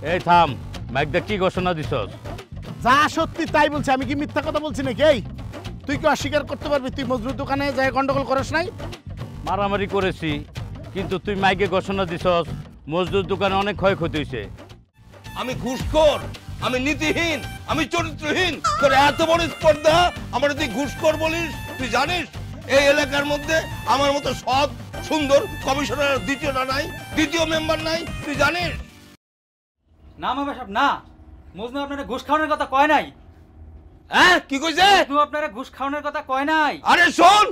এই থাম, মাইকদা কি ঘোষণা দিছস? যা সত্যি তাই বলছি, আমি কি মিথ্যা কথা বলছি নাকি? এই তুই কি অস্বীকার করতে পারবি তুই মজনুর দোকানে যায় গন্ডগোল করস নাই? মারামারি করেছি, কিন্তু তুই মাইকে ঘোষণা দিছস মজদুর দোকানে অনেক ক্ষয়ক্ষতি হয়েছে। আমি ঘুষখোর, আমি নীতিহীন, আমি চরিত্রহীন, তোর এত বড় স্পর্ধা আমার তুই ঘুষখোর বলিস? তুই জানিস এই এলাকার মধ্যে আমার মতো সৎ সুন্দর কমিশনার দ্বিতীয়টা নাই, দ্বিতীয় মেম্বার নাই, তুই জানিস? না মেম্বার সাহেব না, মজনু আপনারা ঘুষ খাওয়ানোর কথা কয় নাই। হ্যাঁ কি কইছে? মজনু আপনারা ঘুষ খাওয়ানোর কথা কয় নাই। আরে শোন,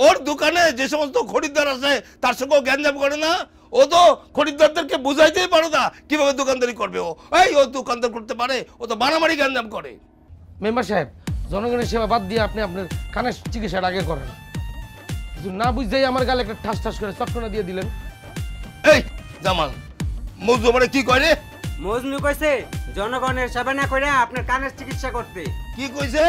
ওর দোকানে যে সমস্ত খরিদ্দার আছে তার সঙ্গে গ্যাঞ্জাম করে না, ও তো খরিদ্দারদেরকে বুঝাইতেই পারে না কিভাবে দোকানদারি করবে। ও দোকানদার করতে পারে, ও তো মারামারি গ্যাঞ্জাম করে। মেম্বার সাহেব, জনগণের সেবা বাদ দিয়ে আপনি আপনার কানের চিকিৎসাটা আগে করেন। কিছু না বুঝতেই আমার গালে একটা ঠাস ঠাস করে চটকনা দিয়ে দিলেন। এই জামাল, মজনু মানে কি কয় রে? মজনু কইছে জনগণের সেবা না কইরা আপনার কানের চিকিৎসা করতে। কি কইছে?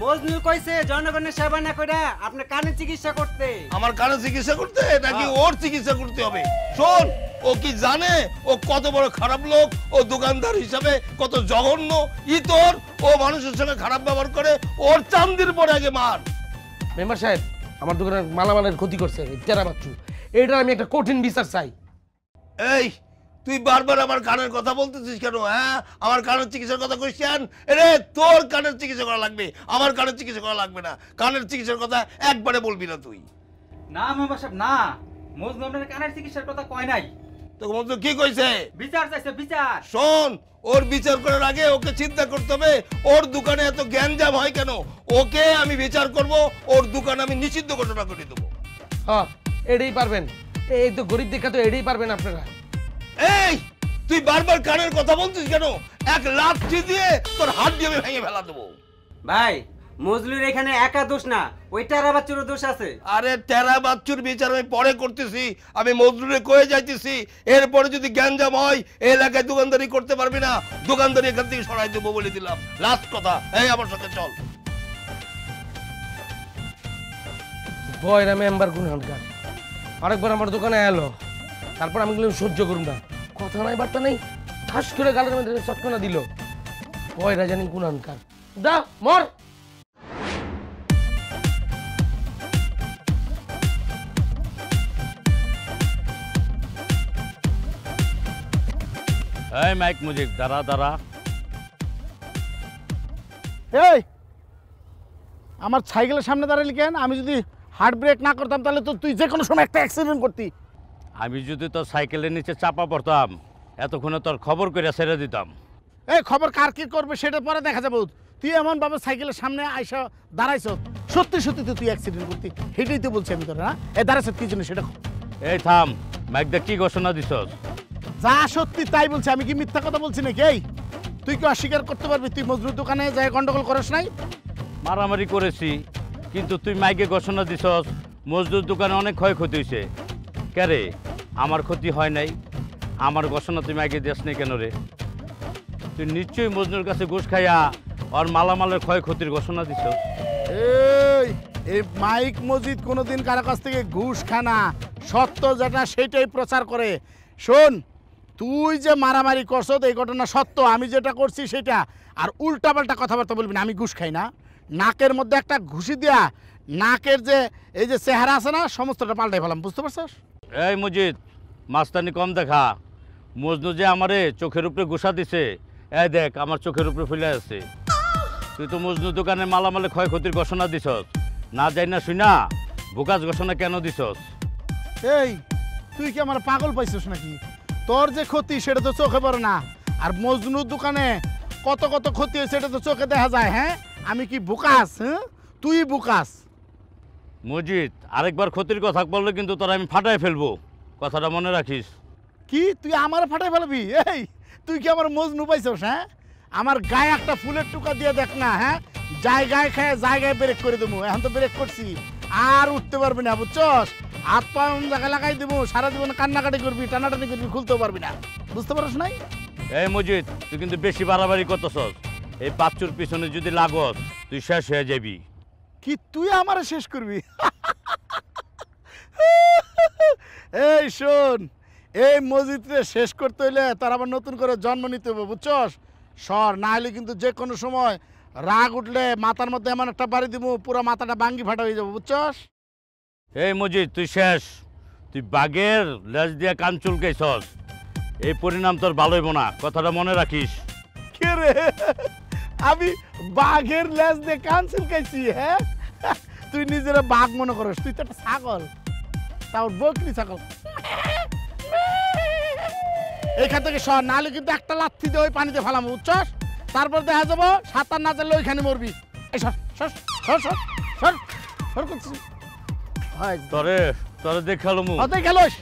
মজনু কইছে জনগণের সেবা না কইরা আপনার কানের চিকিৎসা করতে। আমার কানে চিকিৎসা করতে নাকি ওর চিকিৎসা করতে হবে? শোন, ও কি জানে ও কত বড় খারাপ লোক, ও দোকানদার হিসাবে কত জঘন্য ইতর, ও মানুষের সঙ্গে খারাপ ব্যবহার করে, ওর চান্দির পরে আগে মার। মেম্বার সাহেব, আমার দোকানের মালামালের ক্ষতি করছে টেরা বাচ্চু, এইটার আমি একটা কঠিন বিচার চাই। এই তুই বারবার আমার কানের কথা বলতেছিস কেন? হ্যাঁ, আমার কানের চিকিৎসার কথা কইস কেন? রে তোর কানের চিকিৎসা করা লাগবে, আমার কানের চিকিৎসা করা লাগবে না। কানের চিকিৎসার কথা একবারে বলবি না তুই। না মেম্বার সাহেব না, মজনু আপনার কানের চিকিৎসার কথা কয় নাই। তো মজনু কি কইছে? বিচার চাইছে বিচার। শোন, ওর বিচার করার আগে ওকে চিন্তা করতে হবে ওর দোকানে এত গ্যাঞ্জাম হয় কেন। ওকে আমি বিচার করব, ওর দোকান আমি নিষিদ্ধ ঘোষণা করে দেবো। হ্যাঁ, এটাই পারবেন। এই তো গরিব দেখা তো এটাই পারবেন আপনারা। এই তুই বারবার কানের কথা বলছিস কেন? এক লাঠি দিয়ে তোর হাত দিয়ে আমি ভেঙে ফেলা দেবো। ভাই মজলুর এখানে একা দোষ না, ওই টেরা বাচ্চুরও দোষ আছে। আরে টেরা বাচ্চুর বিচার আমি পরে করতেছি, আমি মজদুরে কয়ে যাইতেছি। এরপরে যদি গ্যাঞ্জাম হয় এই এলাকায় দোকানদারি করতে পারবি না, দোকানদারি এখান থেকে সরাই দেবো বলে দিলাম। লাস্ট কথা, এই আমার সাথে চল। বয়রা মেম্বার গুনহানকার আরেকবার আমার দোকানে এলো, তারপর আমি বললাম সহ্য করুন না, কথা নাই বার্তা নেই, ঠাস করে গালের মধ্যে চটকনা দিল। বয়রা জানি গুনহানকার, দা মর। এই মাইক মুজিক, দাঁড়া দাঁড়া। এই আমার সাইকেলের সামনে দাঁড়ালি কেন? আমি যদি হার্ট ব্রেক না করতাম তাহলে তো তুই যে কোনো সময় একটা অ্যাক্সিডেন্ট করতি। আমি যদি তোর সাইকেলের নিচে চাপা পড়তাম এতক্ষণে তোর খবর করে ছেড়ে দিতাম। এই খবর কার কি করবে সেটা পরে দেখা যাবে। তুই এমনভাবে সাইকেলের সামনে আইসা দাঁড়াইছ, সত্যি সত্যি তো তুই অ্যাক্সিডেন্ট করতি। সেটাই তো বলছি আমি তোর। না এই দাঁড়াইছ কি জন্য সেটা? এই থাম, মাইকদা কি ঘোষণা দিছস? যা সত্যি তাই বলছি, আমি কি মিথ্যা কথা বলছি নাকি? এই তুই কি অস্বীকার করতে পারবি তুই মজনুর দোকানে যায় গন্ডগোল করস নাই? মারামারি করেছি, কিন্তু তুই মাইকে ঘোষণা দিছস মজদুর দোকানে অনেক ক্ষয়ক্ষতি হয়েছে। কে রে, আমার ক্ষতি হয় নাই? আমার ঘোষণা তুই মাইকে দিস নাই কেন রে? তুই নিশ্চয়ই মজনুর কাছে ঘুষ খাইয়া আর মালামালের ক্ষয়ক্ষতির ঘোষণা দিছস। এই মাইক মজিদ কোনোদিন কারো কাছ থেকে ঘুষ খানা, সত্য যেটা সেটাই প্রচার করে। শোন, তুই যে মারামারি করছ এই ঘটনা সত্য, আমি যেটা করছি সেটা। আর উল্টাপাল্টা কথাবার্তা বলবি না। আমি ঘুষ খাই না। নাকের মধ্যে একটা ঘুষি দিয়া নাকের যে এই যে চেহারা আছে না সমস্তটা পাল্টাই ফেলাম, বুঝতে পারছস? এই মজিদ, মাস্তানি কম দেখা। মজনু যে আমারে চোখের উপরে ঘুষা দিছে, এই দেখ আমার চোখের উপরে ফুলে আছে। তুই তো মজনু দোকানে মালামালে ক্ষয়ক্ষতির ঘোষণা দিছস, না যাই না শুই না বোকাস ঘোষণা কেন দিছস? এই তুই কি আমার পাগল পাইছিস নাকি? তোর যে ক্ষতি সেটা তো চোখে পড়ে না, আর মজনুর দোকানে কত কত ক্ষতি হয়েছে সেটা তো চোখে দেখা যায়। হ্যাঁ, আমি কি বুকাস? হ্যাঁ, তুই বুকাস। মজিদ, আরেকবার ক্ষতির কথা বললে কিন্তু তোর আমি ফাটাই ফেলবো, কথাটা মনে রাখিস। কি তুই আমার ফাটাই ফেলবি? এই তুই কি আমার মজনু পাইছস? হ্যাঁ, আমার গায়ে একটা ফুলের টুকা দিয়ে দেখ না। হ্যাঁ, জায়গায় খায় জায়গায় ব্রেক করে দেবো। এখন তো ব্রেক করছি, আর উঠতে পারবি না, বুঝছস? হাত পা জায়গায় লাগাই দেবো, সারা জীবন কান্নাকাটি করবি, টানাটানি করবি, খুলতেও পারবি না, বুঝতে পারছ নাই? এই মজিদ, তুই কিন্তু বেশি বাড়াবাড়ি করতেছস। এই বাচ্চুর পিছনে যদি লাগস তুই শেষ হয়ে যাবি। কি তুই আমারে শেষ করবি? এই শোন, এই মসজিদে শেষ করতে হইলে তার আবার নতুন করে জন্ম নিতে হবে বুঝছস সর না হলে কিন্তু যে কোনো সময় রাগ উঠলে মাথার মধ্যে এমন একটা বাড়ি দিব পুরো মাথাটা ভাঙ্গি ফাটা হয়ে যাবো বুঝছস এই মজিদ তুই শেষ, তুই বাঘের লেজ দিয়ে কান চুলকাইছস, এই পরিণাম তোর ভালো হইব না, কথাটা মনে রাখিস। কে রে আমি বাঘের লেজ দিয়ে কান চুলকাইছি হ্যাঁ তুই নিজেরা বাঘ মনে করিস তুই তো একটা ছাগল তাও বকরি ছাগল এইখান থেকে সর নাহলে কিন্তু একটা লাথি দিয়ে ওই পানিতে ফেলাম বুঝছস তারপর দেখা যাবো সাঁতার না জানলে ওইখানে মরবি এই সর সর সর সর সর সর করছিস তোরে তোরে দেখালো মু অতই গেলোস